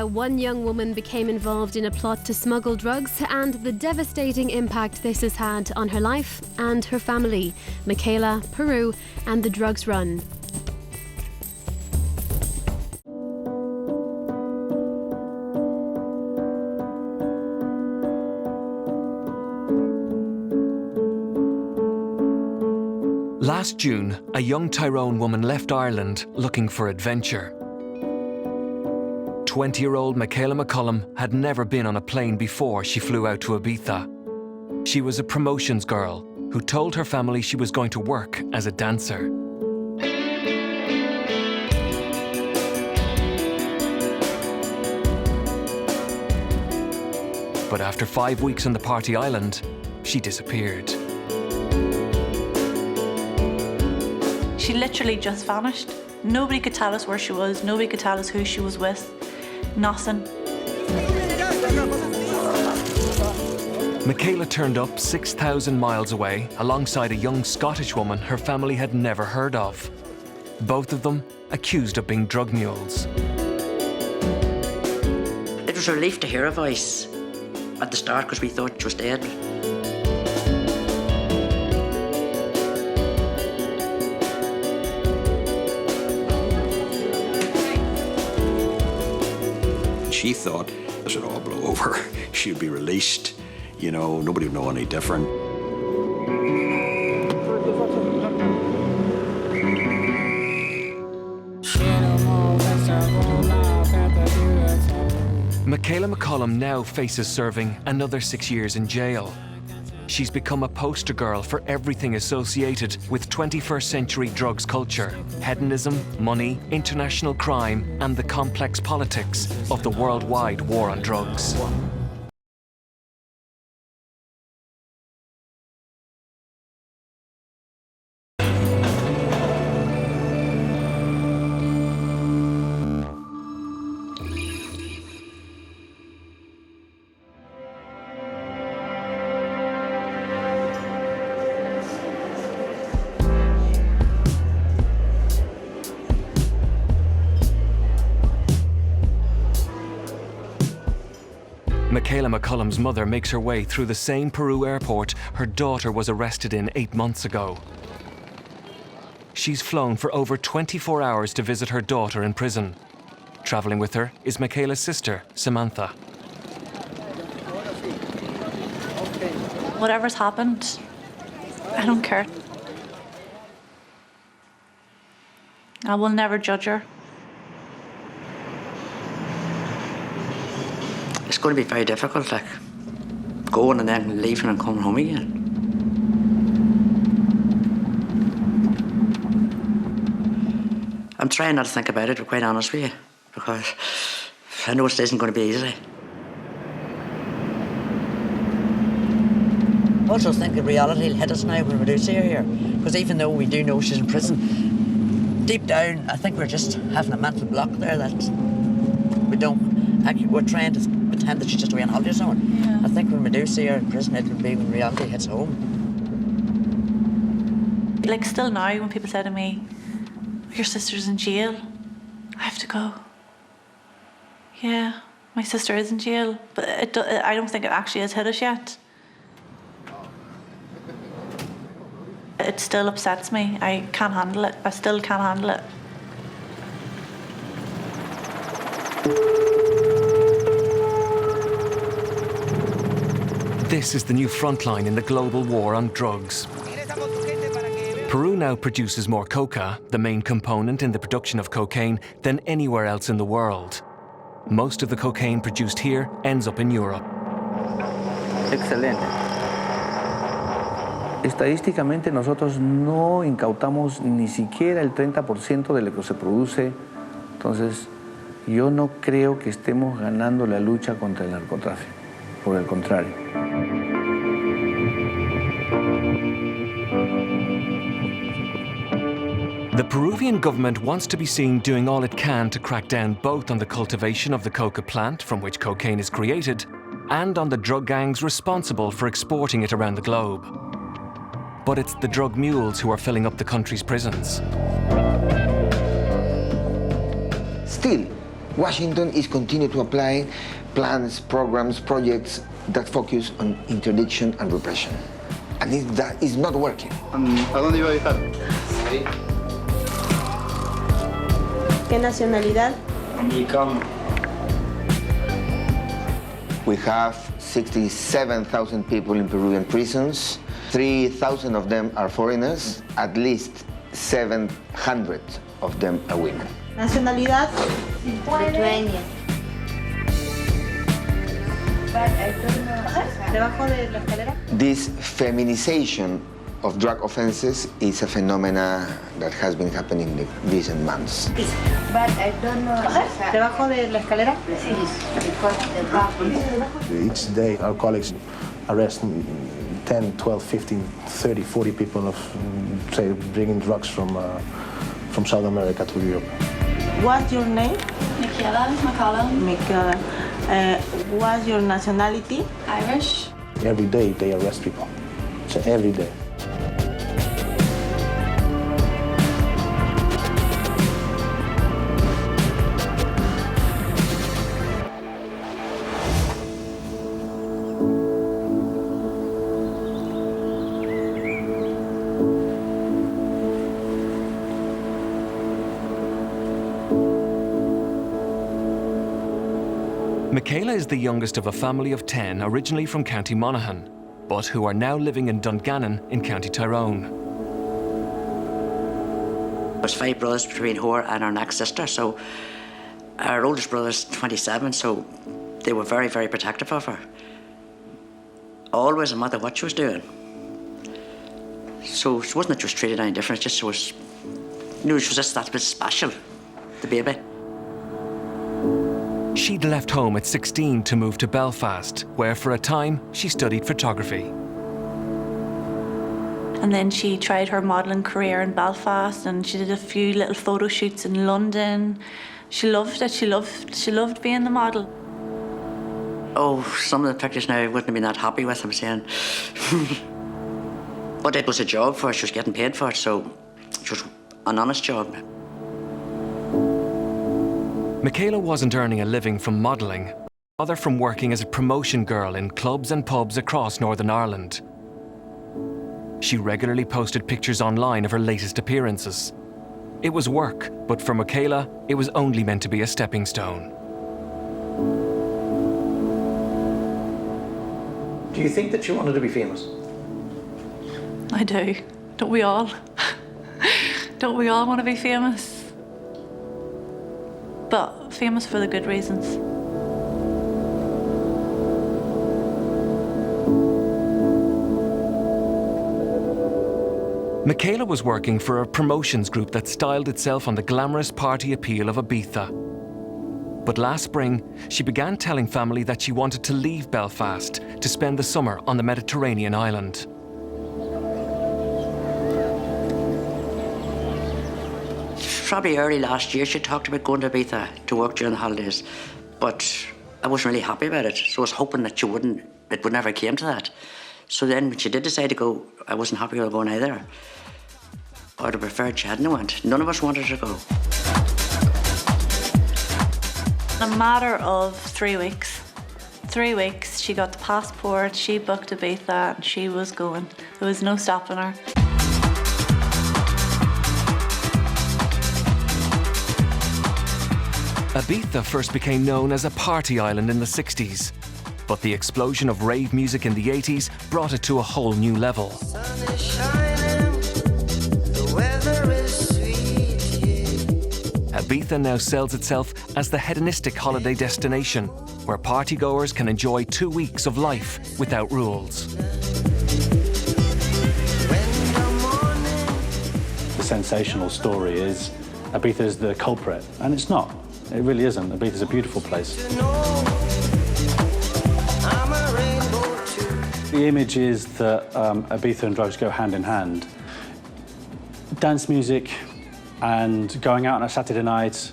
One young woman became involved in a plot to smuggle drugs and the devastating impact this has had on her life and her family. Michaella, Peru, and the drugs run. Last June, a young Tyrone woman left Ireland looking for adventure. 20-year-old Michaella McCollum had never been on a plane before she flew out to Ibiza. She was a promotions girl who told her family she was going to work as a dancer. But after 5 weeks on the party island, she disappeared. She literally just vanished. Nobody could tell us where she was, nobody could tell us who she was with. Nothing. Michaella turned up 6,000 miles away alongside a young Scottish woman her family had never heard of. Both of them accused of being drug mules. It was a relief to hear a voice at the start because we thought she was dead. She thought this would all blow over. She'd be released, you know, nobody would know any different. Michaella McCollum now faces serving another 6 years in jail. She's become a poster girl for everything associated with 21st century drugs culture, hedonism, money, international crime, and the complex politics of the worldwide war on drugs. Michaella McCollum's mother makes her way through the same Peru airport her daughter was arrested in 8 months ago. She's flown for over 24 hours to visit her daughter in prison. Traveling with her is Michaela's sister, Samantha. Whatever's happened, I don't care. I will never judge her. It's going to be very difficult, like, going and then leaving and coming home again. I'm trying not to think about it, to be quite honest with you, because I know it isn't going to be easy. I also think the reality will hit us now when we do see her here, because even though we do know she's in prison, deep down, I think we're just having a mental block there that we don't actually, we're trying to pretend that she's just away on holiday or something. Yeah. I think when we do see her in prison, it will be when reality hits home. Like, still now, when people say to me, your sister's in jail, I have to go. Yeah, my sister is in jail, but I don't think it actually has hit us yet. It still upsets me. I can't handle it. I still can't handle it. This is the new frontline in the global war on drugs. Peru now produces more coca, the main component in the production of cocaine, than anywhere else in the world. Most of the cocaine produced here ends up in Europe. Excelente. Estadísticamente nosotros no incautamos ni siquiera el 30% de lo que se produce. Entonces, yo no creo que estemos ganando la lucha contra el narcotráfico. Por el contrario. The Peruvian government wants to be seen doing all it can to crack down both on the cultivation of the coca plant from which cocaine is created and on the drug gangs responsible for exporting it around the globe. But it's the drug mules who are filling up the country's prisons. Still, Washington is continuing to apply plans, programs, projects that focus on interdiction and repression. And that is not working. ¿A dónde iba a viajar? Sí. ¿Qué nacionalidad? Americano. We have 67,000 people in Peruvian prisons. 3,000 of them are foreigners. At least 700 of them are women. Nacionalidad? Lituania. ¿Debajo de la escalera? This feminization of drug offenses is a phenomena that has been happening in the recent months. But I don't know. ¿Debajo de la escalera? Each day our colleagues arrest 10, 12, 15, 30, 40 people of, say, bringing drugs from South America to Europe. What's your name? Michaella. Michaella. What's your nationality? Irish. Every day they arrest people. So every day. Michaella is the youngest of a family of 10 originally from County Monaghan, but who are now living in Dungannon in County Tyrone. There's 5 brothers between her and her next sister, so our oldest brother's 27, so they were very, very protective of her. Always, no matter what she was doing. So it wasn't that she was treated any different, it's just she was just that bit special, the baby. She'd left home at 16 to move to Belfast, where for a time she studied photography. And then she tried her modelling career in Belfast, and she did a few little photo shoots in London. She loved it. She loved being the model. Oh, some of the pictures now I wouldn't have been that happy with, I'm saying. But it was a job for her. She was getting paid for it, so it was an honest job. Michaella wasn't earning a living from modelling, rather from working as a promotion girl in clubs and pubs across Northern Ireland. She regularly posted pictures online of her latest appearances. It was work, but for Michaella, it was only meant to be a stepping stone. Do you think that you wanted to be famous? I do. Don't we all? Don't we all want to be famous? But famous for the good reasons. Michaella was working for a promotions group that styled itself on the glamorous party appeal of Ibiza. But last spring, she began telling family that she wanted to leave Belfast to spend the summer on the Mediterranean island. Probably early last year, she talked about going to Ibiza to work during the holidays, but I wasn't really happy about it, so I was hoping that it would never came to that. So then when she did decide to go, I wasn't happy about going either. I would have preferred she hadn't went. None of us wanted to go. In a matter of 3 weeks, 3 weeks, she got the passport, she booked Ibiza, and she was going. There was no stopping her. Ibiza first became known as a party island in the 60s, but the explosion of rave music in the 80s brought it to a whole new level. Ibiza now sells itself as the hedonistic holiday destination, where partygoers can enjoy 2 weeks of life without rules. The sensational story is Ibiza is the culprit, and it's not. It really isn't. Ibiza is a beautiful place. The image is that Ibiza and drugs go hand in hand. Dance music and going out on a Saturday night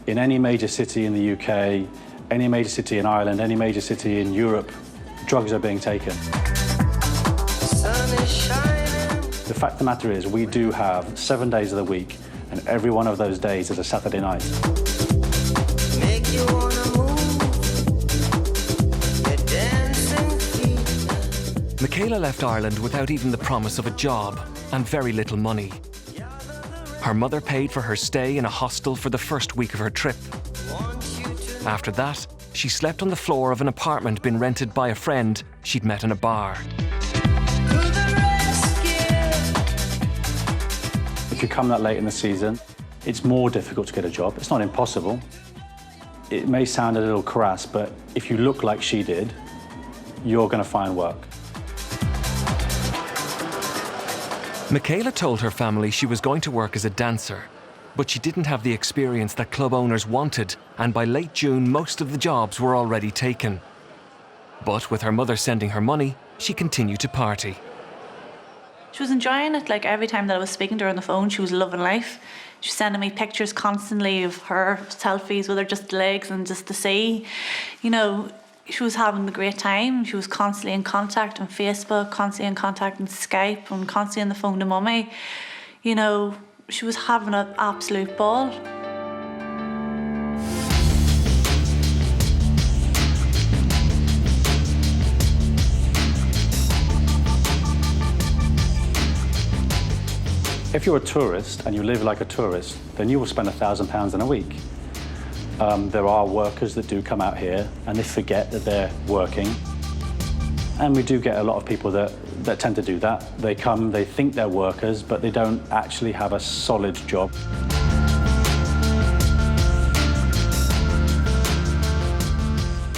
in any major city in the UK, any major city in Ireland, any major city in Europe, drugs are being taken. The fact of the matter is we do have 7 days of the week, and every one of those days is a Saturday night. Michaella left Ireland without even the promise of a job and very little money. Her mother paid for her stay in a hostel for the first week of her trip. After that, she slept on the floor of an apartment been rented by a friend she'd met in a bar. If you come that late in the season, it's more difficult to get a job. It's not impossible. It may sound a little crass, but if you look like she did, you're going to find work. Michaella told her family she was going to work as a dancer, but she didn't have the experience that club owners wanted, and by late June, most of the jobs were already taken. But with her mother sending her money, she continued to party. She was enjoying it. Like, every time that I was speaking to her on the phone, she was loving life. She was sending me pictures constantly of her selfies with her just legs and just to see, you know, she was having a great time. She was constantly in contact on Facebook, constantly in contact on Skype, and constantly on the phone to mummy. You know, she was having an absolute ball. If you're a tourist and you live like a tourist, then you will spend £1,000 in a week. There are workers that do come out here and they forget that they're working. And we do get a lot of people that tend to do that. They come, they think they're workers, but they don't actually have a solid job.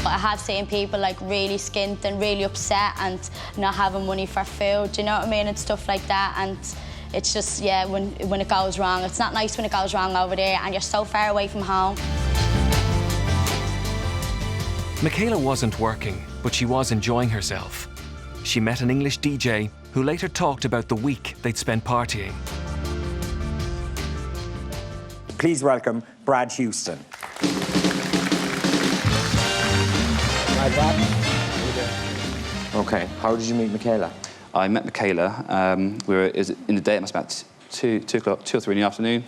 I have seen people like really skint and really upset and not having money for food, you know what I mean, and stuff like that. And it's just, yeah, when it goes wrong, it's not nice when it goes wrong over there and you're so far away from home. Michaella wasn't working, but she was enjoying herself. She met an English DJ who later talked about the week they'd spent partying. Please welcome Brad Houston. Okay, how did you meet Michaella? I met Michaella. We were in the day. It must be about 2 or 3 in the afternoon.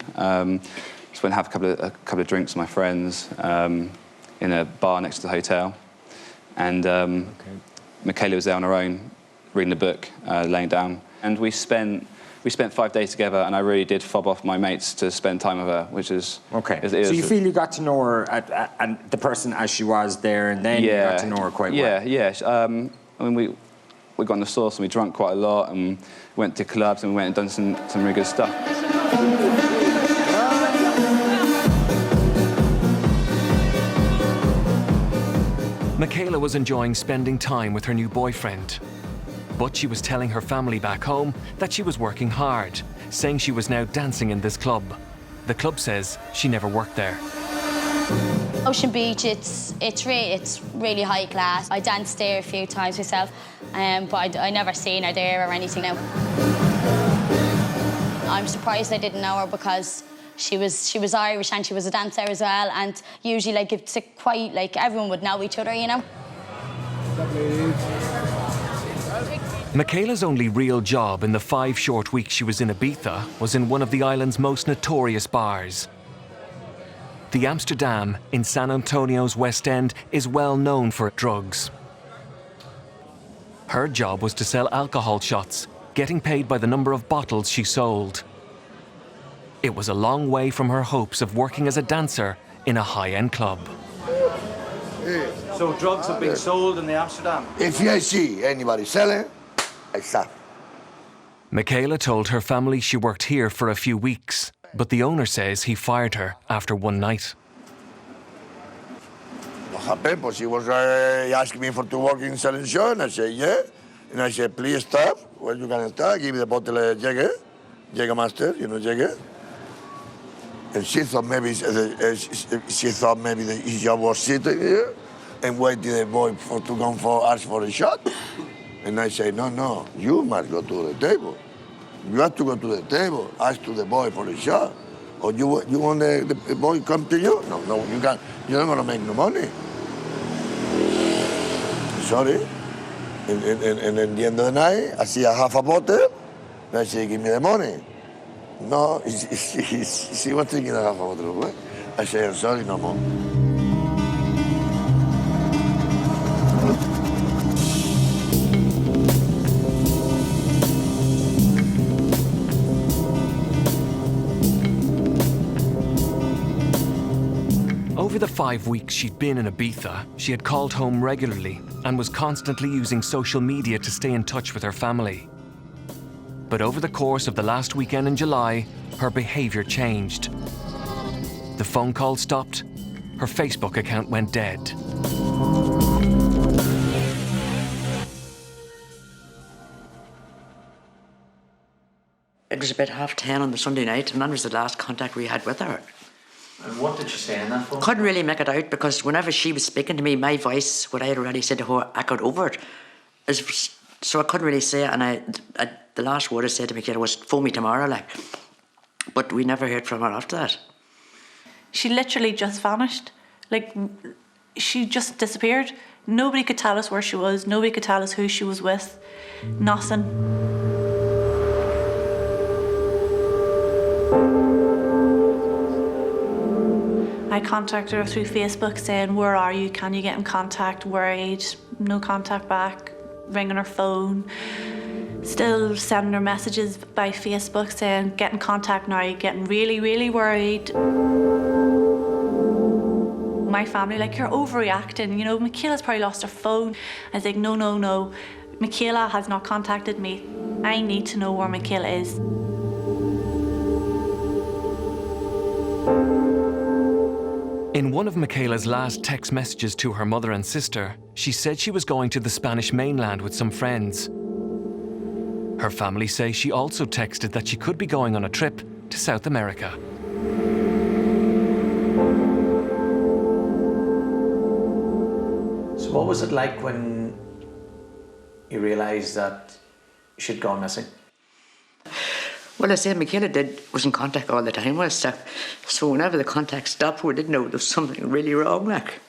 Just went and have a couple of drinks with my friends in a bar next to the hotel, and Michaella was there on her own, reading a book, laying down, and we spent 5 days together, and I really did fob off my mates to spend time with her, which is okay. So you feel you got to know her and the person as she was there, and then you got to know her quite well. Yeah. I mean, we got on the sauce and we drank quite a lot and went to clubs and we went and done some really good stuff. Michaella was enjoying spending time with her new boyfriend. But she was telling her family back home that she was working hard, saying she was now dancing in this club. The club says she never worked there. Ocean Beach, it's really high class. I danced there a few times myself, but I never seen her there or anything now. I'm surprised I didn't know her because she was Irish and she was a dancer as well, and usually like it's quite like everyone would know each other, you know. Michaella's only real job in the 5 short weeks she was in Ibiza was in one of the island's most notorious bars. The Amsterdam in San Antonio's West End is well known for drugs. Her job was to sell alcohol shots, getting paid by the number of bottles she sold. It was a long way from her hopes of working as a dancer in a high-end club. So drugs have been sold in the Amsterdam? If I see anybody selling, I stop. Michaella told her family she worked here for a few weeks, but the owner says he fired her after one night. What happened? But she was asking me to work in selling show, and I said, yeah. And I said, please stop. Well, you can stop. Give me the bottle of Jäger Master, you know Jäger. And she thought maybe the job was sitting here and waiting the boy to come for ask for a shot. And I say, no, you must go to the table. You have to go to the table, ask to the boy for a shot. Or you want the boy come to you? No, you can't. You're not gonna make no money. Sorry. And at the end of the night, I see a half a bottle, and I say, give me the money. No, she was thinking a half a bottle. Right? I say, I'm sorry, no more. Over the 5 weeks she'd been in Ibiza, she had called home regularly and was constantly using social media to stay in touch with her family. But over the course of the last weekend in July, her behaviour changed. The phone call stopped, her Facebook account went dead. It was about 10:30 on the Sunday night, and that was the last contact we had with her. And what did she say in that phone? Couldn't really make it out, because whenever she was speaking to me, my voice, what I had already said to her, echoed over it. So I couldn't really say it, and the last word I said to Michaella was, phone me tomorrow, like. But we never heard from her after that. She literally just vanished. Like, she just disappeared. Nobody could tell us where she was. Nobody could tell us who she was with. Nothing. I contacted her through Facebook saying, where are you? Can you get in contact? Worried. No contact back. Ringing her phone. Still sending her messages by Facebook saying, get in contact now. Getting really, really worried. My family, like, you're overreacting. You know, Michaella's probably lost her phone. I was like, no, no, no. Michaella has not contacted me. I need to know where Michaella is. In one of Michaella's last text messages to her mother and sister, she said she was going to the Spanish mainland with some friends. Her family say she also texted that she could be going on a trip to South America. So what was it like when you realised that she'd gone missing? Well, I said Michaella was in contact all the time with us, so whenever the contact stopped, we didn't know there was something really wrong, like.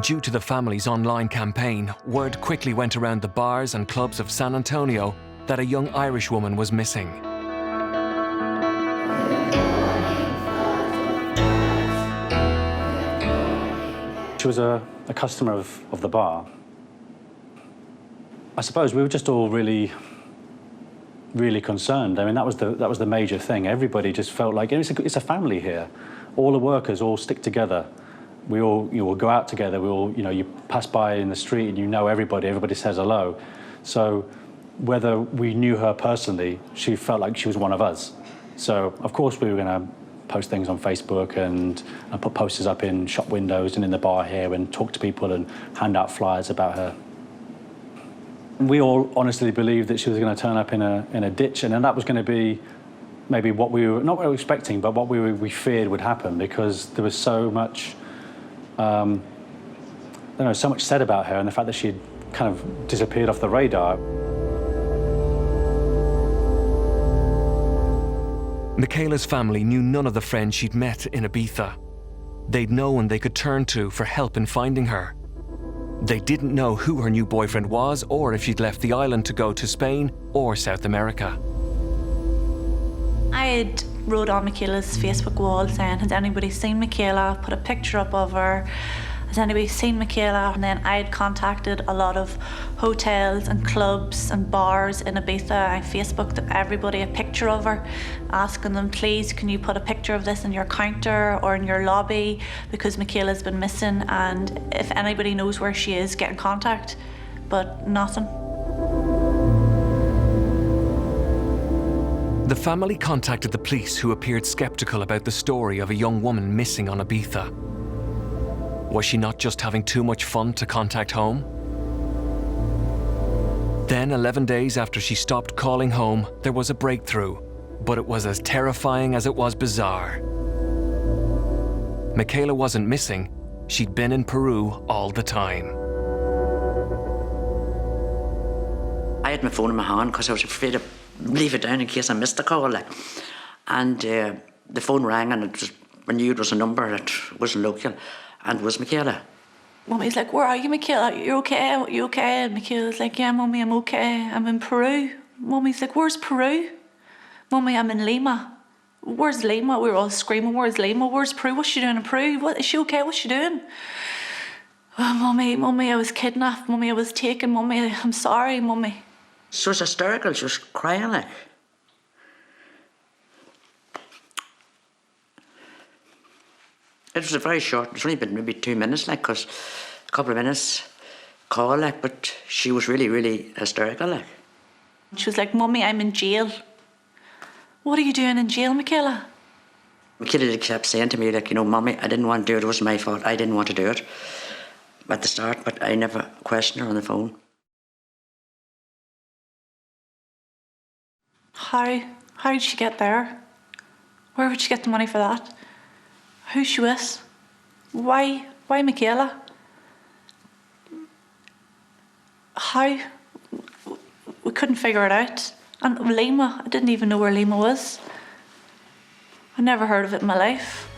Due to the family's online campaign, word quickly went around the bars and clubs of San Antonio that a young Irish woman was missing. She was a customer of the bar. I suppose we were just all really concerned. I mean, that was the major thing. Everybody just felt like it's a family here. All the workers all stick together. We all, will go out together. We all, you pass by in the street and you know everybody. Everybody says hello. So whether we knew her personally, she felt like she was one of us. So of course we were going to post things on Facebook and put posters up in shop windows and in the bar here and talk to people and hand out flyers about her. We all honestly believed that she was going to turn up in a ditch, and then that was going to be maybe what we were, not what we were expecting, but what we feared would happen, because there was so much. So much said about her, and the fact that she'd kind of disappeared off the radar. Michaella's family knew none of the friends she'd met in Ibiza. They'd no one they could turn to for help in finding her. They didn't know who her new boyfriend was, or if she'd left the island to go to Spain or South America. I had wrote on Michaella's Facebook wall saying, has anybody seen Michaella? Put a picture up of her. Has anybody seen Michaella? And then I had contacted a lot of hotels and clubs and bars in Ibiza. I Facebooked everybody a picture of her, asking them, please, can you put a picture of this in your counter or in your lobby, because Michaella's been missing, and if anybody knows where she is, get in contact. But nothing. The family contacted the police, who appeared skeptical about the story of a young woman missing on Ibiza. Was she not just having too much fun to contact home? Then, 11 days after she stopped calling home, there was a breakthrough, but it was as terrifying as it was bizarre. Michaella wasn't missing. She'd been in Peru all the time. I had my phone in my hand because I was afraid to leave it down in case I missed the call. And the phone rang, and I knew it was a number that wasn't local, and it was Michaella. Mummy's like, where are you, Michaella? You okay? You okay? And Michaella's like, yeah, Mummy, I'm okay. I'm in Peru. Mummy's like, where's Peru? Mummy, I'm in Lima. Where's Lima? We were all screaming, where's Lima? Where's Peru? What's she doing in Peru? What, is she okay? What's she doing? Oh, Mummy, I was kidnapped. Mummy, I was taken. Mummy, I'm sorry, Mummy. She was hysterical. She was crying like. It was a very short, it's only been maybe 2 minutes, like, because a couple of minutes call, like, but she was really, really hysterical, like. She was like, Mummy, I'm in jail. What are you doing in jail, Michaella? Michaella kept saying to me, like, you know, Mummy, I didn't want to do it. It wasn't my fault. I didn't want to do it at the start, but I never questioned her on the phone. How did she get there? Where would she get the money for that? Who's she with? Why Michaella? How? We couldn't figure it out. And Lima, I didn't even know where Lima was. I never heard of it in my life.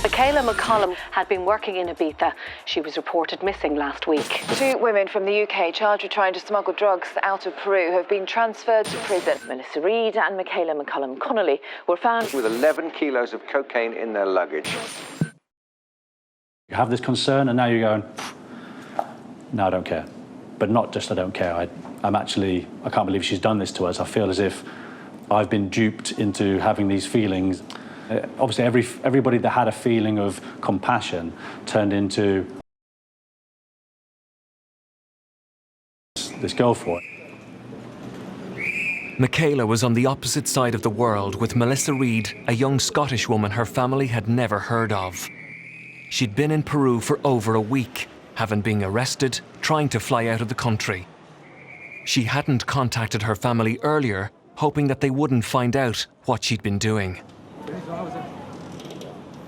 Michaella McCollum had been working in Ibiza. She was reported missing last week. 2 women from the UK charged with trying to smuggle drugs out of Peru have been transferred to prison. Melissa Reid and Michaella McCollum Connolly were found with 11 kilos of cocaine in their luggage. You have this concern and now you're going, no, I don't care. But not just I don't care, I can't believe she's done this to us. I feel as if I've been duped into having these feelings. Obviously, everybody that had a feeling of compassion turned into this girl for it. Michaella was on the opposite side of the world with Melissa Reid, a young Scottish woman her family had never heard of. She'd been in Peru for over a week, having been arrested, trying to fly out of the country. She hadn't contacted her family earlier, hoping that they wouldn't find out what she'd been doing.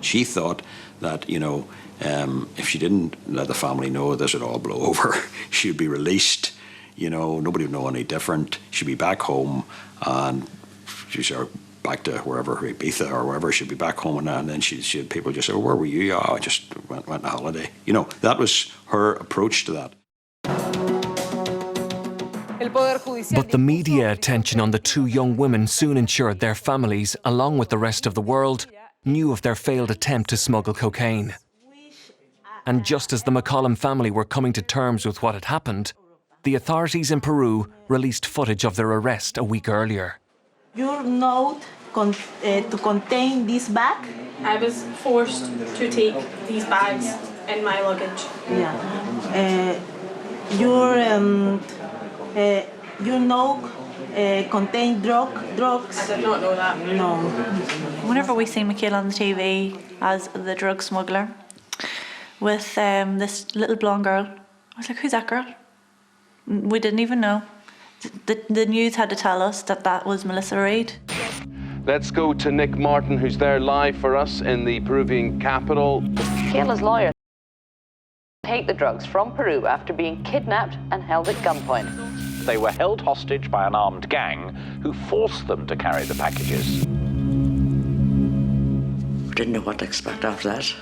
She thought that, you know, if she didn't let the family know, this would all blow over. She'd be released, you know, nobody would know any different. She'd be back home and she'd back to wherever, Ibiza or wherever, she'd be back home and then she'd people just say, well, where were you? Oh, I just went on a holiday. You know, that was her approach to that. But the media attention on the 2 young women soon ensured their families, along with the rest of the world, knew of their failed attempt to smuggle cocaine. And just as the McCollum family were coming to terms with what had happened, the authorities in Peru released footage of their arrest a week earlier. Your note to contain this bag? I was forced to take these bags in my luggage. Yeah. Your note contain drugs? I did not know that. No. Whenever we see Michaella on the TV as the drug smuggler with this little blonde girl, I was like, who's that girl? We didn't even know. The news had to tell us that that was Melissa Reid. Let's go to Nick Martin, who's there live for us in the Peruvian capital. Michaella's lawyer take the drugs from Peru after being kidnapped and held at gunpoint. They were held hostage by an armed gang who forced them to carry the packages. I didn't know what to expect after that.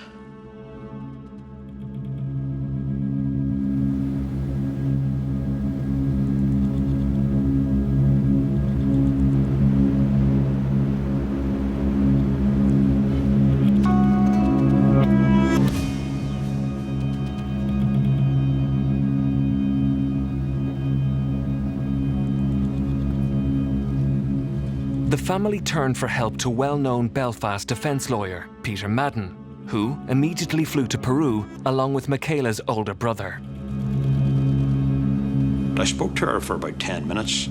The family turned for help to well-known Belfast defence lawyer, Peter Madden, who immediately flew to Peru along with Michaella's older brother. I spoke to her for about 10 minutes.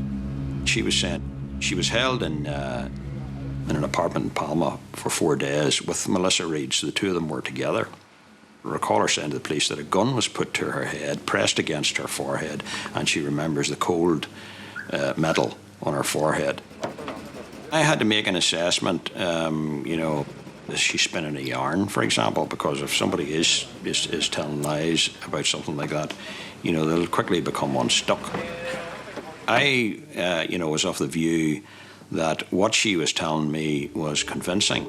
She was saying she was held in an apartment in Palma for 4 days with Melissa Reid, so the 2 of them were together. I recall her saying to the police that a gun was put to her head, pressed against her forehead, and she remembers the cold metal on her forehead. I had to make an assessment, you know, is she spinning a yarn, for example, because if somebody is telling lies about something like that, you know, they'll quickly become unstuck. I, you know, was of the view that what she was telling me was convincing.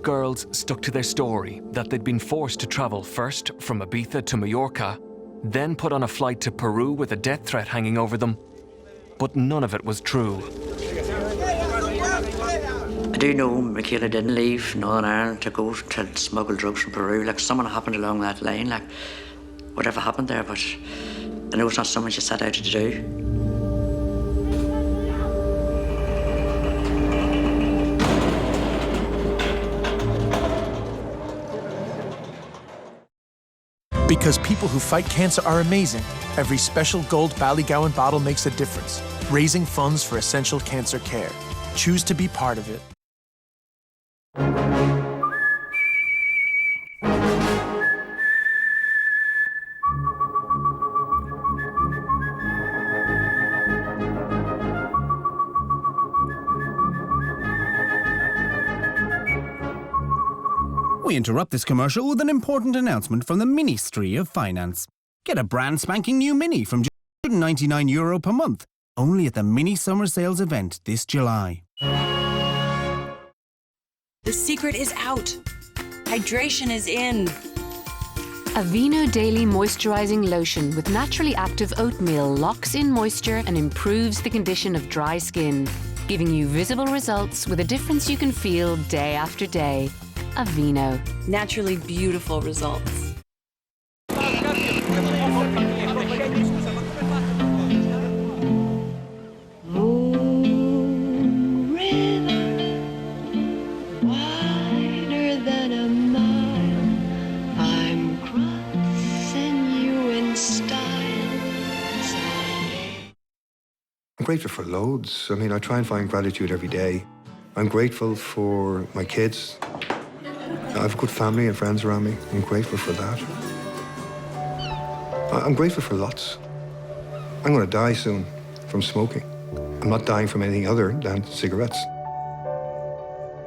Both girls stuck to their story that they'd been forced to travel first from Ibiza to Mallorca, then put on a flight to Peru with a death threat hanging over them. But none of it was true. I do know Michaella didn't leave Northern Ireland to go to smuggle drugs from Peru. Like, something happened along that line, like, whatever happened there, but I know it's not something she set out to do. Because people who fight cancer are amazing, every special gold Ballygowan bottle makes a difference, raising funds for essential cancer care. Choose to be part of it. We interrupt this commercial with an important announcement from the Ministry of Finance. Get a brand spanking new Mini from just €199 per month, only at the Mini Summer Sales event this July. The secret is out. Hydration is in. Aveeno Daily Moisturizing Lotion with naturally active oatmeal locks in moisture and improves the condition of dry skin, giving you visible results with a difference you can feel day after day. Aveeno. Naturally beautiful results. I'm grateful for loads. I mean, I try and find gratitude every day. I'm grateful for my kids. I have a good family and friends around me. I'm grateful for that. I'm grateful for lots. I'm going to die soon from smoking. I'm not dying from anything other than cigarettes.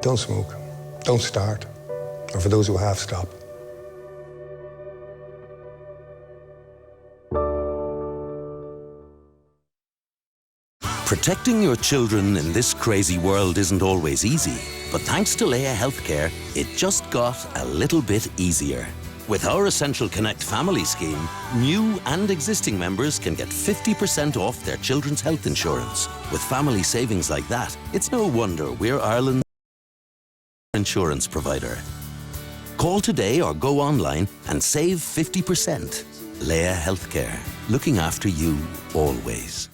Don't smoke. Don't start. Or for those who have, stop. Protecting your children in this crazy world isn't always easy, but thanks to Leia Healthcare, it just got a little bit easier. With our Essential Connect family scheme, new and existing members can get 50% off their children's health insurance. With family savings like that, it's no wonder we're Ireland's insurance provider. Call today or go online and save 50%. Leia Healthcare, looking after you always.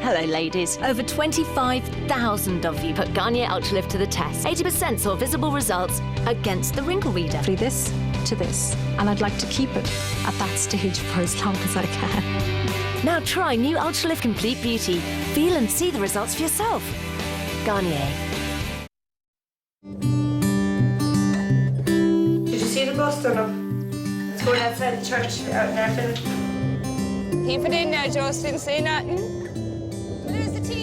Hello ladies, over 25,000 of you put Garnier Ultralift to the test. 80% saw visible results against the wrinkle reader. From this to this, and I'd like to keep it at that stage for as long as I can. Now try new Ultralift Complete Beauty. Feel and see the results for yourself. Garnier. Did you see the bus or no? It's going outside the church out in our village. Keep it in now, Joyce. Didn't say nothing.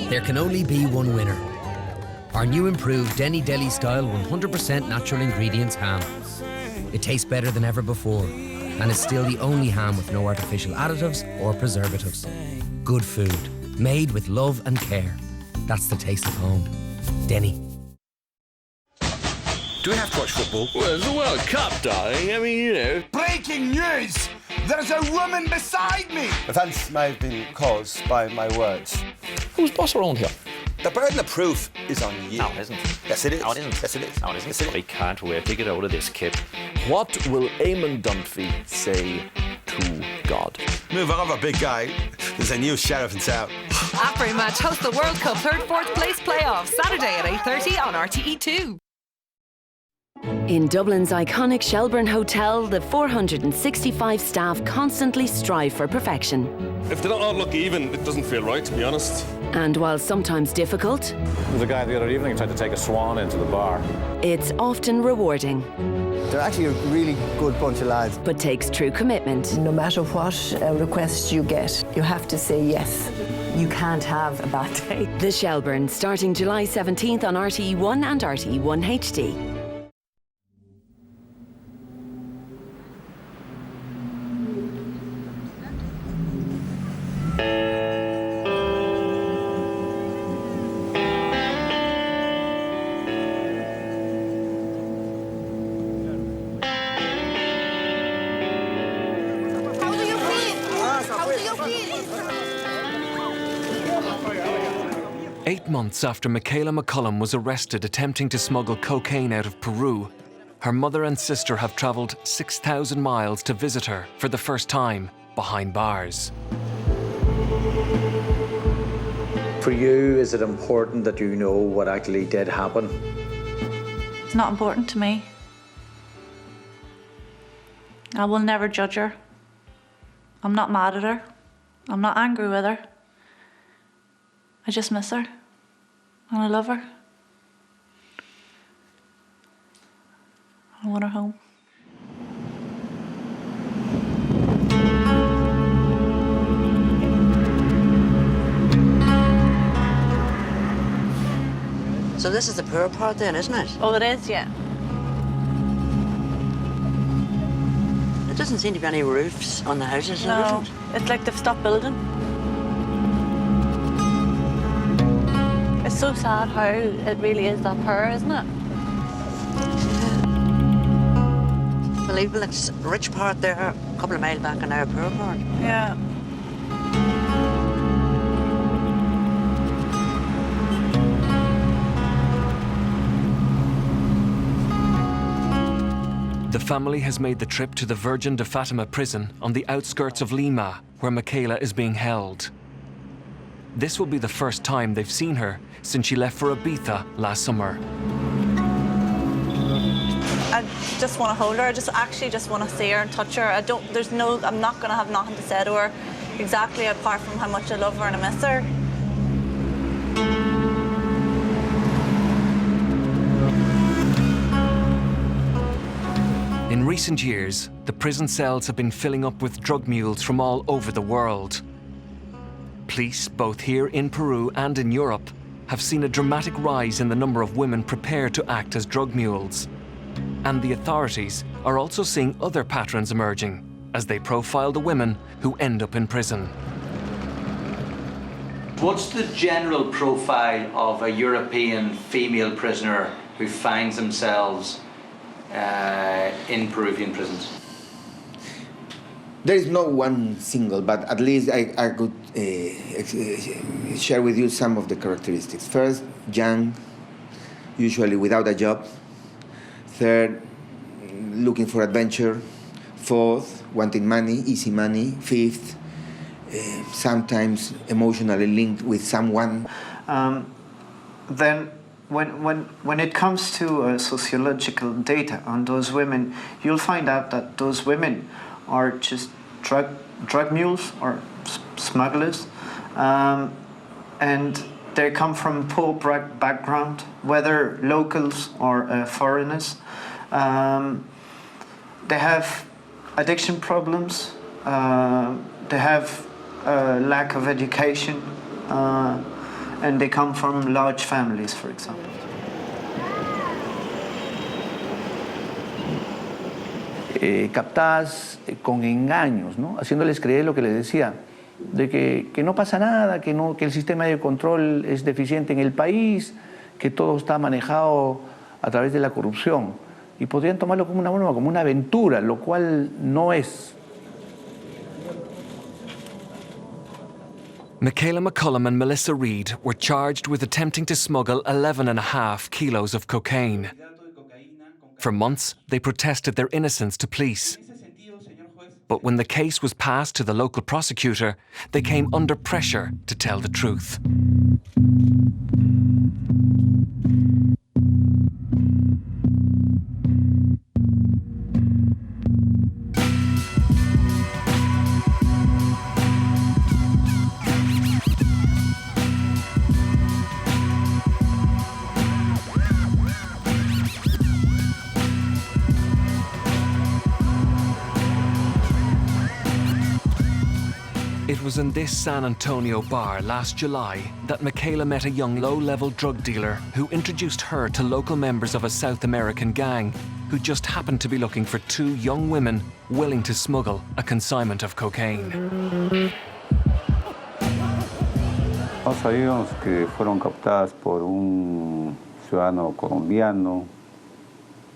There can only be one winner. Our new improved Denny Deli style 100% natural ingredients ham. It tastes better than ever before and is still the only ham with no artificial additives or preservatives. Good food, made with love and care. That's the taste of home. Denny. Do we have to watch football? Well, it's the World Cup, darling. I mean, you know. Breaking news! There's a woman beside me! Offence may have been caused by my words. Who's boss around here? The burden of proof is on you. No, it isn't. Yes, it is. No, it isn't. Yes, it is. No, it isn't. Yes, it is. I can't wait to get out of this kit. What will Eamon Dunphy say to God? Move over, big guy. There's a new sheriff in town. After match hosts the World Cup third-fourth place playoffs Saturday at 8:30 on RTE2. In Dublin's iconic Shelbourne Hotel, the 465 staff constantly strive for perfection. If they don't all look even, it doesn't feel right, to be honest. And while sometimes difficult, There was a guy the other evening who tried to take a swan into the bar. it's often rewarding. They're actually a really good bunch of lads. But takes true commitment. No matter what request you get, you have to say yes. You can't have a bad day. The Shelbourne, starting July 17th on RTE1 and RTE1 HD. How do you feel? 8 months after Michaella McCullum was arrested attempting to smuggle cocaine out of Peru, her mother and sister have travelled 6,000 miles to visit her for the first time behind bars. For you, is it important that you know what actually did happen? It's not important to me. I will never judge her. I'm not mad at her. I'm not angry with her. I just miss her. And I love her. I want her home. So this is the poor part then, isn't it? Oh, it is, yeah. There doesn't seem to be any roofs on the houses, there No, isn't? it's like they've stopped building. It's so sad how it really is that poor, isn't it? Unbelievable. It's a rich part there, a couple of miles back and now a poor part. Yeah. The family has made the trip to the Virgin de Fatima prison on the outskirts of Lima, where Michaella is being held. This will be the first time they've seen her since she left for Ibiza last summer. I just want to hold her. I just want to see her and touch her. I'm not going to have nothing to say to her exactly apart from how much I love her and I miss her. In recent years, the prison cells have been filling up with drug mules from all over the world. Police, both here in Peru and in Europe, have seen a dramatic rise in the number of women prepared to act as drug mules. And the authorities are also seeing other patterns emerging as they profile the women who end up in prison. What's the general profile of a European female prisoner who finds themselves in Peruvian prisons? There is no one single, but at least I could share with you some of the characteristics. First, young, usually without a job. Third, looking for adventure. Fourth, wanting money, easy money. Fifth, sometimes emotionally linked with someone. Then when it comes to sociological data on those women, you'll find out that those women are just drug mules or smugglers, and they come from poor background, whether locals or foreigners. They have addiction problems, they have lack of education, and they come from large families, for example. Captadas con engaños, ¿no? Haciéndoles creer lo que les decía, de que no pasa nada, que el sistema de control es deficiente en el país, que todo está manejado a través de la corrupción. Y podrían tomarlo como una broma, como una aventura, lo cual no es. Michaella McCullum and Melissa Reid were charged with attempting to smuggle 11.5 kilos of cocaine. For months, they protested their innocence to police. But when the case was passed to the local prosecutor, they came under pressure to tell the truth. It was in this San Antonio bar last July that Michaella met a young low-level drug dealer who introduced her to local members of a South American gang who just happened to be looking for 2 young women willing to smuggle a consignment of cocaine. No sabíamos que fueron captadas por un ciudadano colombiano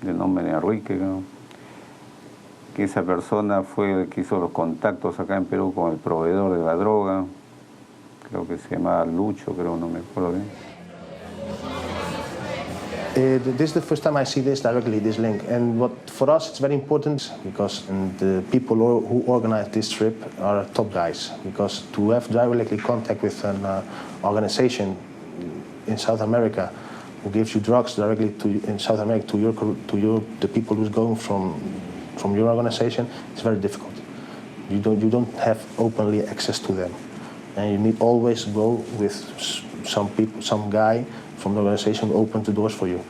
de nombre Enrique, ¿no? Que esa persona fue el que hizo los contactos acá en Perú con el proveedor de la droga, creo que se llamaba Lucho, creo, no me acuerdo bien. This is the first time I see this directly, this link, and for us it's very important because the people who organize this trip are top guys, because to have directly contact with an organization in South America who gives you drugs directly in South America to the people who's going from your organization, it's very difficult. You don't have openly access to them, and you need always go with some guy from the organization who opened the doors for you.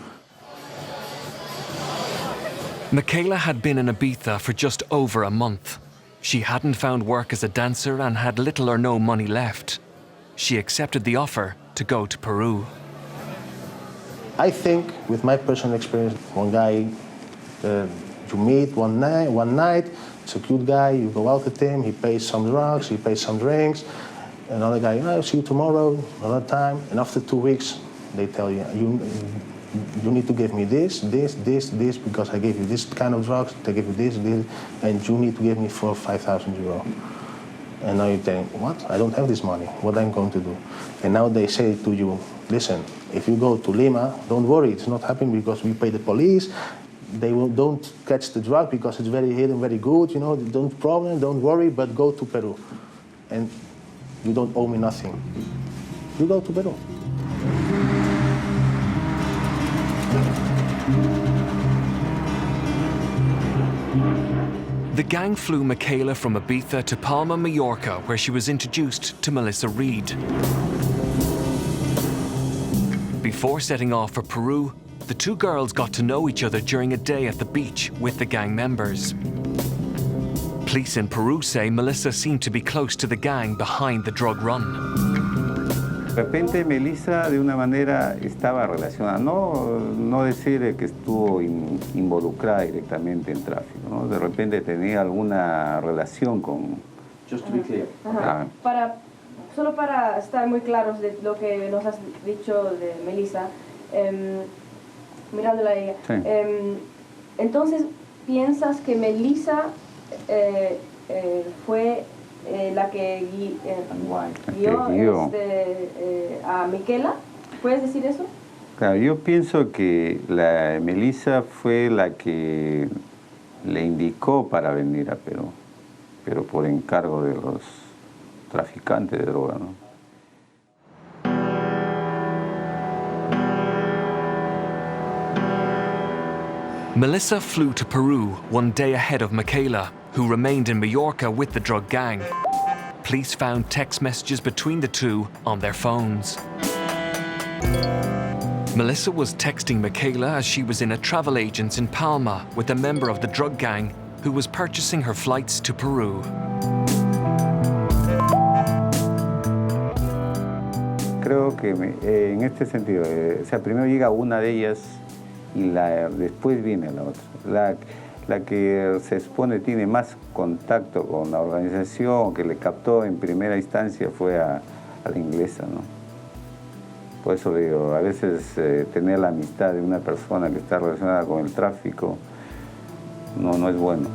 Michaella had been in Ibiza for just over a month. She hadn't found work as a dancer and had little or no money left. She accepted the offer to go to Peru. I think, with my personal experience, one guy you meet one night, it's a cute guy, you go out with him, he pays some drugs, he pays some drinks. Another guy, I'll see you tomorrow, another time. And after 2 weeks, they tell you, you need to give me this, because I gave you this kind of drugs, they give you this, and you need to give me 4,000 or 5,000 euro. And now you think, what? I don't have this money. What am I going to do? And now they say to you, listen, if you go to Lima, don't worry, it's not happening because we pay the police. Don't catch the drug because it's very hidden, very good, you know, don't worry, but go to Peru. And you don't owe me nothing. You go to Peru. The gang flew Michaella from Ibiza to Palma, Mallorca, where she was introduced to Melissa Reed. Before setting off for Peru, the 2 girls got to know each other during a day at the beach with the gang members. Police in Peru say Melissa seemed to be close to the gang behind the drug run. De repente Melissa de una manera estaba relacionada, no decir que estuvo involucrada directamente en tráfico, ¿no? De repente tenía alguna relación con... Just to be clear. Solo para estar muy claros de lo que nos has dicho de Melissa, mirándola a ella. Sí. Entonces, ¿piensas que Melissa fue la que guió a Michaella? ¿Puedes decir eso? Claro, yo pienso que la Melissa fue la que le indicó para venir a Perú, pero por encargo de los traficantes de droga, ¿no? Melissa flew to Peru one day ahead of Michaella, who remained in Mallorca with the drug gang. Police found text messages between the 2 on their phones. Melissa was texting Michaella as she was in a travel agent's in Palma with a member of the drug gang who was purchasing her flights to Peru. Creo que en este sentido, o sea, primero llega una de ellas y después viene la otra. La que se expone tiene más contacto con la organización, que le captó en primera instancia fue a la inglesa, ¿no? Por eso digo, a veces tener la amistad de una persona que está relacionada con el tráfico no es bueno.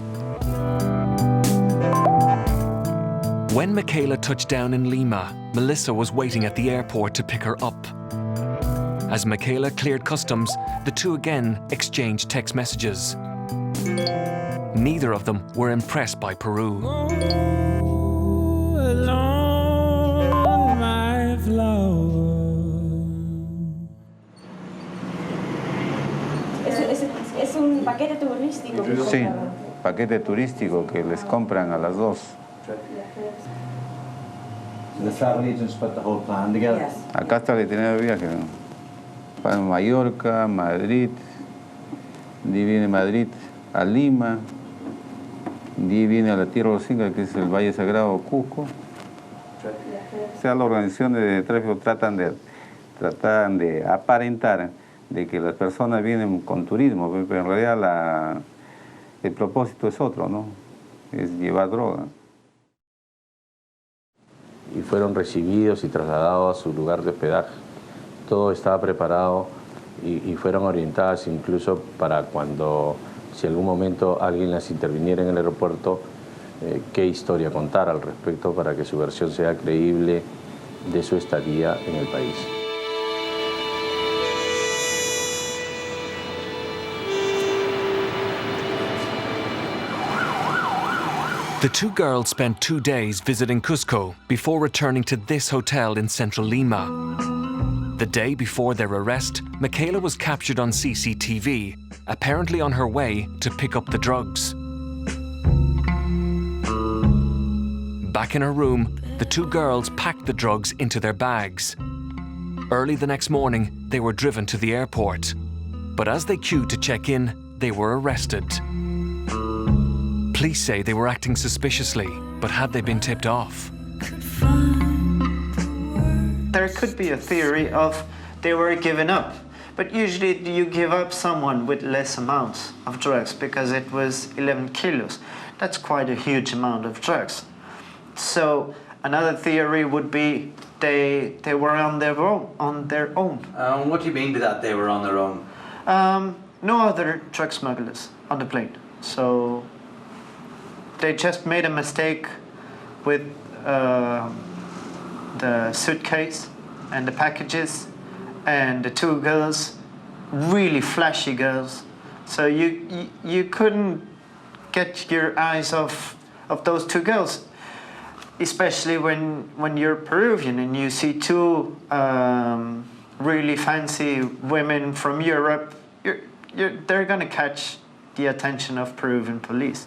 When Michaella touched down in Lima, Melissa was waiting at the airport to pick her up. As Michaella cleared customs, the 2 again exchanged text messages. Neither of them were impressed by Peru. Es un paquete turístico. Sí, paquete turístico que les compran a las 2. The travel agents put the whole plan together. Yes. Acá está el itinerario de viaje, ¿no? Para Mallorca, Madrid, de ahí viene Madrid a Lima, de ahí viene a la Tierra de los Incas, que es el Valle Sagrado Cusco, O sea, las organizaciones de tráfico tratan de aparentar de que las personas vienen con turismo, pero en realidad el propósito es otro, ¿no? Es llevar droga. Y fueron recibidos y trasladados a su lugar de hospedaje. Todo estaba preparado y fueron orientadas incluso para cuando, si en algún momento alguien las interviniera en el aeropuerto, qué historia contar al respecto para que su versión sea creíble de su estadía en el país. The two girls spent 2 days visiting Cusco before returning to this hotel in central Lima. The day before their arrest, Michaella was captured on CCTV, apparently on her way to pick up the drugs. Back in her room, the two girls packed the drugs into their bags. Early the next morning, they were driven to the airport. But as they queued to check in, they were arrested. Police say they were acting suspiciously, but had they been tipped off? There could be a theory of they were given up, but usually you give up someone with less amounts of drugs because it was 11 kilos. That's quite a huge amount of drugs. So another theory would be they were on their own. What do you mean by that, they were on their own? No other drug smugglers on the plane. So they just made a mistake with the suitcase and the packages and the two girls, really flashy girls. So you couldn't get your eyes off those two girls, especially when you're Peruvian and you see two really fancy women from Europe. They're gonna catch the attention of Peruvian police.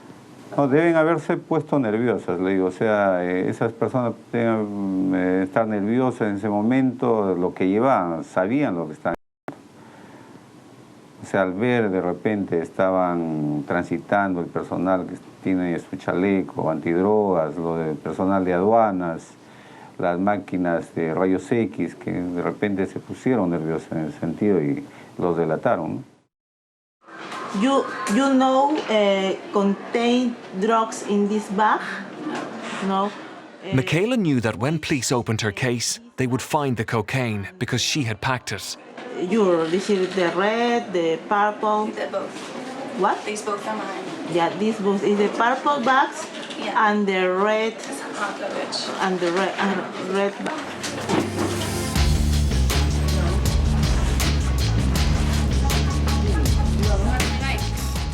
No, deben haberse puesto nerviosas, le digo, o sea, esas personas deben estar nerviosas en ese momento, lo que llevaban, sabían lo que estaban. O sea, al ver de repente estaban transitando el personal que tiene su chaleco antidrogas, lo del personal de aduanas, las máquinas de rayos X, que de repente se pusieron nerviosos en ese sentido y los delataron, ¿no? You know contain drugs in this bag? No. Michaella knew that when police opened her case, they would find the cocaine because she had packed it. This is the red, the purple. They're both. What? These both are mine. Yeah, these both is the purple bags and the red. And the red bag.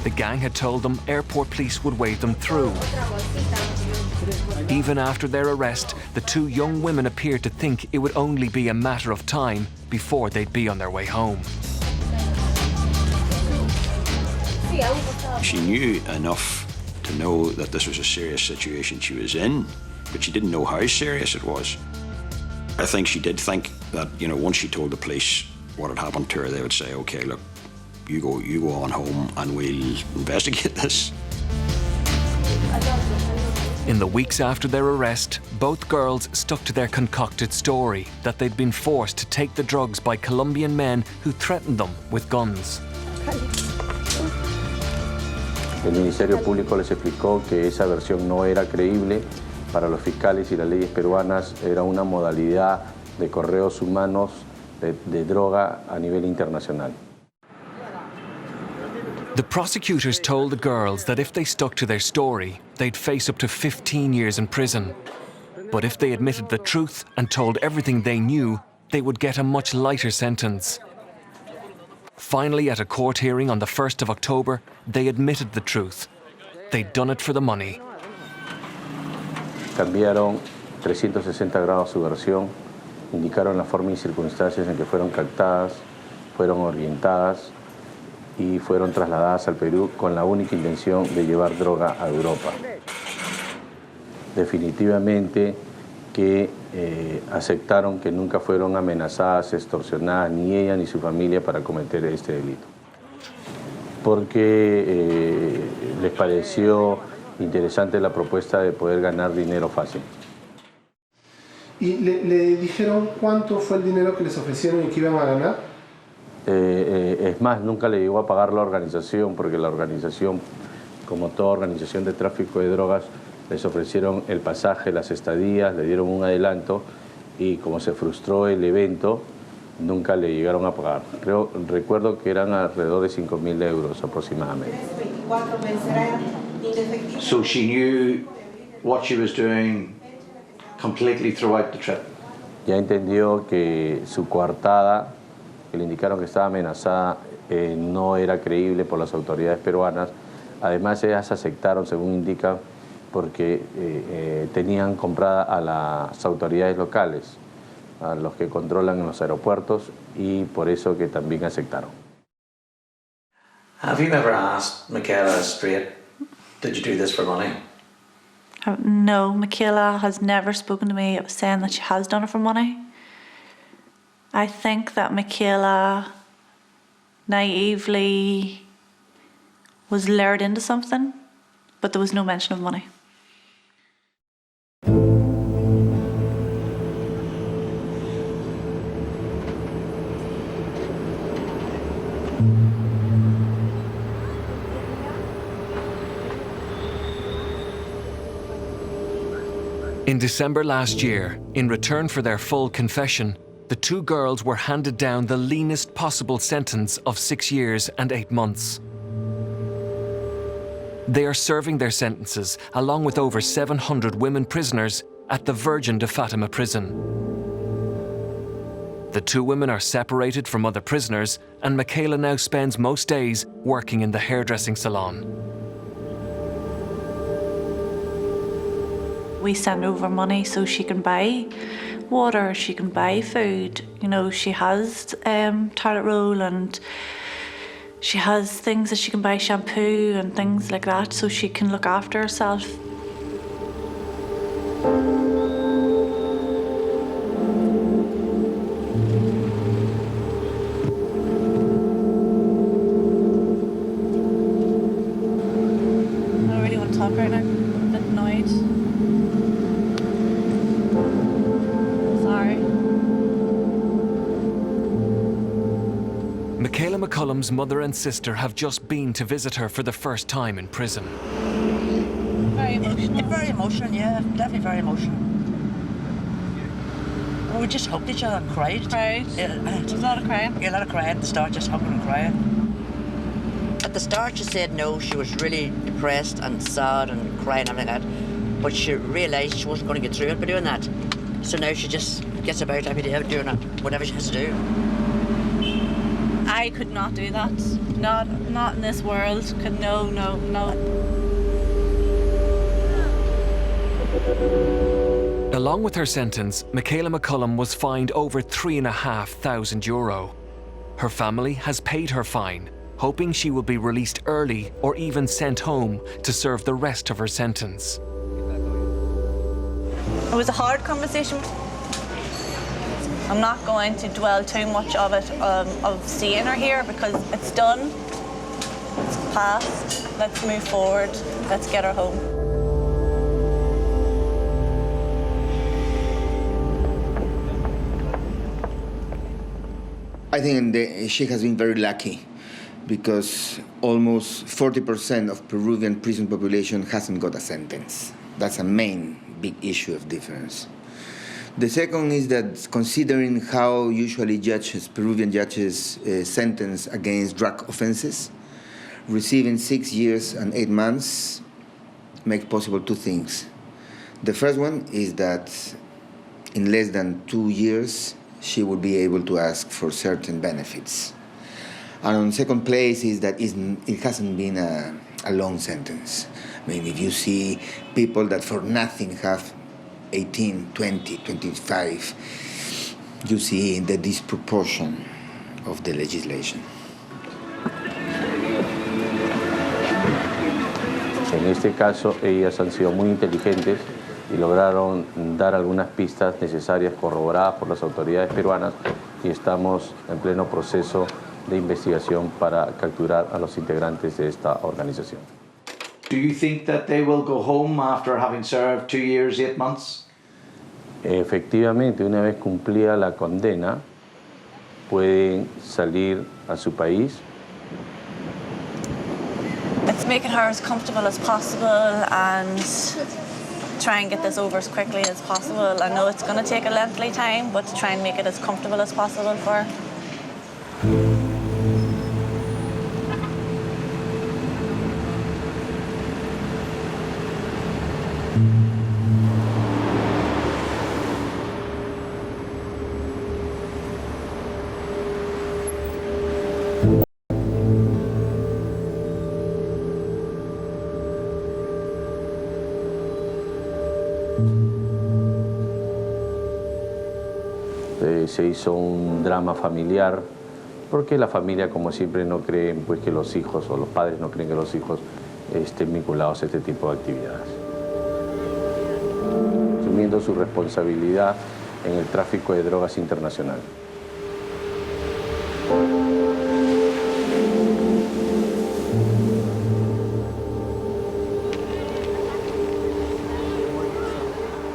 The gang had told them airport police would wave them through. Even after their arrest, the two young women appeared to think it would only be a matter of time before they'd be on their way home. She knew enough to know that this was a serious situation she was in, but she didn't know how serious it was. I think she did think that, you know, once she told the police what had happened to her, they would say, okay, look, you go on home and we'll investigate this. In the weeks after their arrest, both girls stuck to their concocted story that they'd been forced to take the drugs by Colombian men who threatened them with guns. El Ministerio Público les explicó que esa versión no era creíble. Para los fiscales y las leyes peruanas era una modalidad de correos humanos de droga a nivel internacional. The prosecutors told the girls that if they stuck to their story, they'd face up to 15 years in prison. But if they admitted the truth and told everything they knew, they would get a much lighter sentence. Finally, at a court hearing on the 1st of October, they admitted the truth. They'd done it for the money. Cambiaron 360 grados su versión, indicaron la forma y circunstancias en que fueron captadas, fueron orientadas y fueron trasladadas al Perú con la única intención de llevar droga a Europa. Definitivamente que aceptaron que nunca fueron amenazadas, extorsionadas, ni ella ni su familia para cometer este delito. Porque les pareció interesante la propuesta de poder ganar dinero fácil. ¿Y le dijeron cuánto fue el dinero que les ofrecieron y que iban a ganar? Es más, nunca le llegó a pagar la organización, porque la organización, como toda organización de tráfico de drogas, les ofrecieron el pasaje, las estadías, le dieron un adelanto y como se frustró el evento, nunca le llegaron a pagar. Recuerdo que eran alrededor de 5.000 euros aproximadamente. So she knew what she was doing completely throughout the trip. Ya entendió que su coartada, que le indicaron que estaba amenazada, no era creíble por las autoridades peruanas. Además, ellas aceptaron, según indican, porque tenían comprada a las autoridades locales, a los que controlan en los aeropuertos, y por eso que también aceptaron. Have you ever asked Michaella straight, did you do this for money? No, Michaella has never spoken to me saying that she has done it for money. I think that Michaella naively was lured into something, but there was no mention of money. In December last year, in return for their full confession, the two girls were handed down the leanest possible sentence of 6 years and 8 months. They are serving their sentences, along with over 700 women prisoners, at the Virgin de Fatima prison. The two women are separated from other prisoners, and Michaella now spends most days working in the hairdressing salon. We send over money so she can buy water, she can buy food. You know, she has toilet roll and she has things that she can buy, shampoo and things like that, so she can look after herself. I don't really want to talk right now. I'm a bit annoyed. Michaella McCullum's mother and sister have just been to visit her for the first time in prison. Very emotional. Very emotional, yeah. Definitely very emotional. Well, we just hugged each other and cried. Cried? Yeah, there was a lot of crying? Yeah, a lot of crying at the start, just hugging and crying. At the start she said no, she was really depressed and sad and crying and everything like that. But she realised she wasn't going to get through it by doing that. So now she just gets about every day doing it, whatever she has to do. I could not do that. Not in this world. No. Along with her sentence, Michaella McCullum was fined over €3,500. Her family has paid her fine, hoping she will be released early or even sent home to serve the rest of her sentence. It was a hard conversation. I'm not going to dwell too much of it, of seeing her here, because it's done, it's past, let's move forward, let's get her home. I think she has been very lucky because almost 40% of Peruvian prison population hasn't got a sentence. That's a main big issue of difference. The second is that considering how usually Peruvian judges sentence against drug offenses, receiving 6 years and 8 months makes possible two things. The first one is that in less than 2 years, she will be able to ask for certain benefits. And on second place is that it hasn't been a long sentence. I mean, if you see people that for nothing have 18, 20, 25, you see the disproportion of the legislation. En este caso, ellas han sido muy inteligentes y lograron dar algunas pistas necesarias corroboradas por las autoridades peruanas y estamos en pleno proceso de investigación para capturar a los integrantes de esta organización. Do you think that they will go home after having served 2 years, 8 months? Efectivamente, una vez cumplida la condena, pueden salir a su país. It's making her as comfortable as possible and try and get this over as quickly as possible. I know it's going to take a lengthy time, but to try and make it as comfortable as possible for her. Se hizo un drama familiar, porque la familia, como siempre, no creen pues, que los hijos, o los padres no creen que los hijos estén vinculados a este tipo de actividades. Asumiendo su responsabilidad en el tráfico de drogas internacional.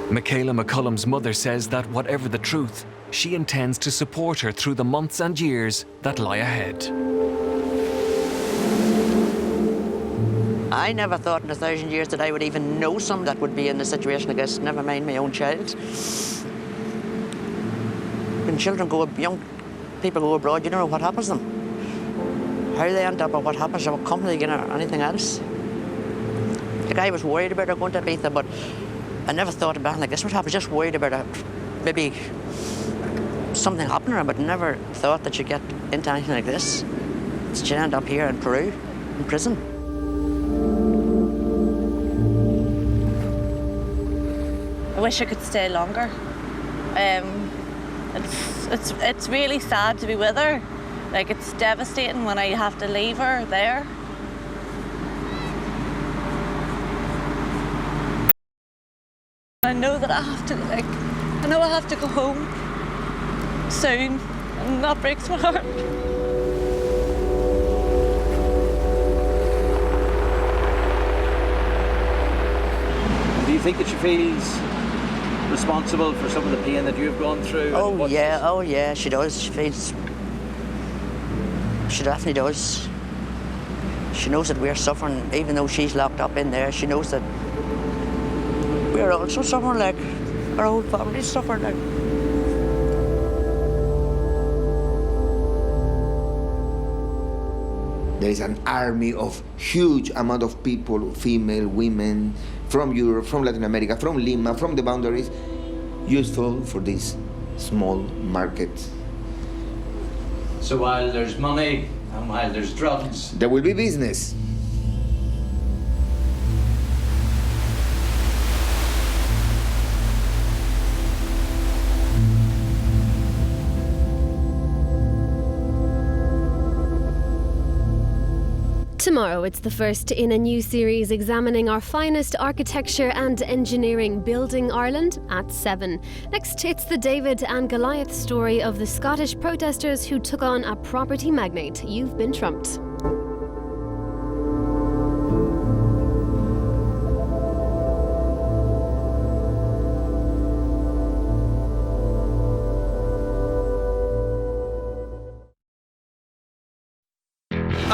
Michaella McCullum's mother says that whatever the truth, she intends to support her through the months and years that lie ahead. I never thought in 1,000 years that I would even know some that would be in a situation like this, never mind my own child. When children go, young people go abroad, you don't know what happens to them. How they end up or what happens to a company again or anything else. Like I was worried about her going to Ibiza, but I never thought about anything like this would happen. Just worried about her, maybe something happening to her, but never thought that she'd get into anything like this. She'd end up here in Peru, in prison. I wish I could stay longer. It's really sad to be with her. Like, it's devastating when I have to leave her there. I know that I have to, I know I have to go home soon, and that breaks my heart. Do you think that she feels responsible for some of the pain that you've gone through? Oh yeah, she does. She feels, she definitely does. She knows that we're suffering, even though she's locked up in there. She knows that we're also suffering, like our whole family's suffering. Like. There is an army of huge amount of people, female, women, from Europe, from Latin America, from Lima, from the boundaries, useful for this small market. So while there's money and while there's drugs, there will be business. Tomorrow it's the first in a new series examining our finest architecture and engineering building Ireland at 7. Next, it's the David and Goliath story of the Scottish protesters who took on a property magnate. You've been trumped.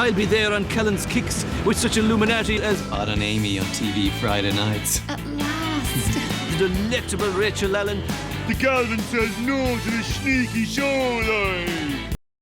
I'll be there on Kellen's Kicks with such Illuminati as Odd and Amy on TV Friday nights. At last. The delectable Rachel Allen. The Calvin says no to the sneaky showline.